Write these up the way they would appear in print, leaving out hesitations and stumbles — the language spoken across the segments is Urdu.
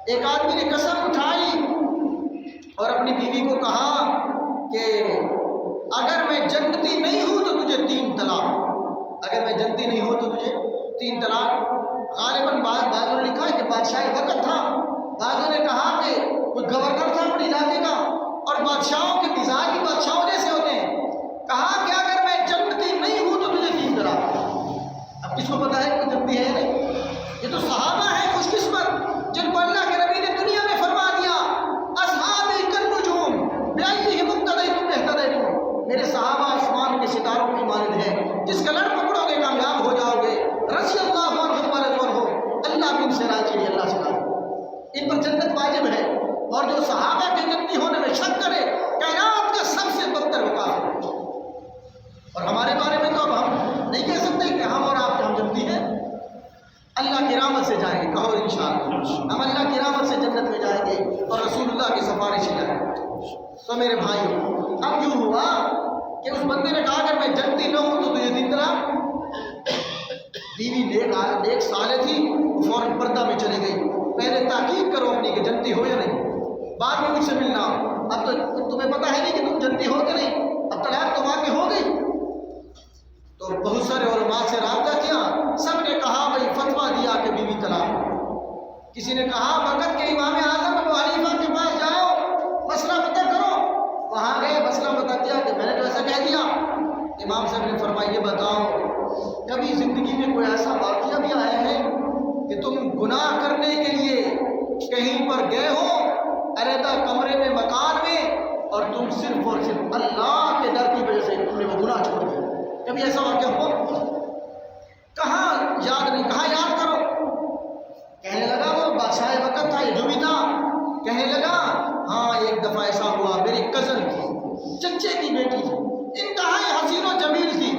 ایک آدمی نے قسم اٹھائی اور اپنی بیوی کو کہا کہ اگر میں جنتی نہیں ہوں تو تجھے 3 طلاق، اگر میں جنتی نہیں ہوں تو تجھے 3 طلاق۔ غالباً بعضوں نے لکھا ہے کہ بادشاہ وقت تھا، بعضوں نے کہا کہ کوئی گورنر تھا اپنے علاقے کا، اور بادشاہوں کے مزاج بھی بادشاہوں جیسے ہوتے ہیں۔ کہا کہ اگر میں جنتی نہیں ہوں تو تجھے 3 طلاق۔ اب کس کو پتا ہے کہ جنتی ہے نہیں؟ یہ تو صحابہ ہیں خوش قسمت جن کو اللہ کے نبی نے دنیا میں فرما دیا اصحابی کالنجوم بأیہم اقتدیتم اہتدیتم، میرے صحابہ آسمان کے ستاروں کی مانند ہیں، جس کا لڑ پکڑو گے کامیاب ہو جاؤ گے۔ رضی اللہ عنہم ورضوان ہو، اللہ بھی ان سے راضی ہے، اللہ سے راضی، ان پر جنت واجب ہے۔ اور جو صحابہ کے جنتی ہونے میں شک کرے کائنات کا سب سے بدتر کافر ہے۔ اور ہمارے بارے میں تو اب ہم نہیں کہہ سکتے کہ ہم اور آپ ہم جنتی ہیں، اللہ کی رحمت سے جائیں گے، کہو انشاءاللہ ہم اللہ کی رحمت سے جنت میں جائیں گے اور رسول اللہ کی سفارش سے جائیں گے۔ تو میرے بھائیو، اب یوں ہوا کہ اس بندے نے کہا اگر میں جنتی نہ ہوں تو تجھے 3 طلاق۔ بیوی نیک سالے تھی، وہ فوراً پردہ میں چلی گئی، پہلے تحقیق کرو اپنی کہ جنتی ہو یا نہیں، بعد میں مجھ سے ملنا، اب تو تمہیں پتہ ہے نہیں کہ تم جنتی ہو کہ نہیں، اب طلاق تو واقع ہو گئی۔ تو بہت سارے علماء سے رابطہ کیا، سب نے کہا بھائی فتویٰ دیا کہ بیوی طلاق۔ کسی نے کہا وقت کے امام اعظم ابو حنیفہ کے پاس جاؤ، مسئلہ پتہ کرو، وہاں گئے، مسئلہ پتہ کیا کہ میں نے تو ایسا کہہ دیا۔ امام صاحب نے فرمایا یہ بتاؤ کبھی زندگی میں کوئی ایسا واقعہ بھی آیا ہے کہ تم گناہ کرنے کے لیے کہیں پر گئے ہو علیحدہ کمرے میں مکان میں اور تم صرف اور صرف اللہ کے ڈر کی وجہ سے تم نے وہ گناہ چھوڑ دیا؟ کبھی ایسا واقعہ ہوا؟ کہاں یاد نہیں، کہاں یاد کرو۔ کہنے لگا وہ بادشاہ وقت تھا، یہ جو بھی تھا، کہنے لگا ہاں ایک دفعہ ایسا ہوا، میری کزن تھی، چچے کی بیٹی تھی، انتہائی حسین و جمیل تھی،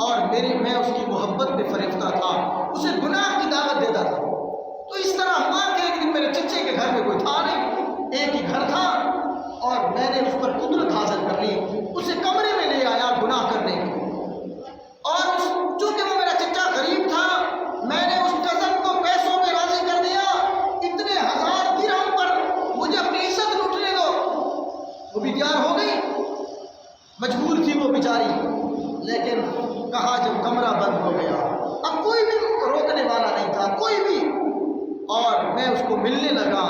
اور میں اس کی محبت میں فریفتہ تھا، اسے گناہ کی دعوت دیتا تھا۔ تو اس طرح ہوا کہ ایک دن میرے چچے کے گھر میں کوئی تھا نہیں، ایک ہی گھر تھا، اور میں نے اس پر قدرت حاصل کر لی، اسے کمرے میں لے آیا گناہ کرنے کے، اور چونکہ وہ میرا چچا غریب تھا، میں نے اس کزن کو پیسوں میں راضی کر دیا، اتنے 1000 درہم پر مجھے اپنی عزت لوٹنے دو۔ وہ بھی تیار ہو گئی، مجبور تھی وہ بیچاری، لیکن کہا جب کمرہ بند ہو گیا، اب کوئی بھی روکنے والا نہیں تھا، کوئی بھی، اور میں اس کو ملنے لگا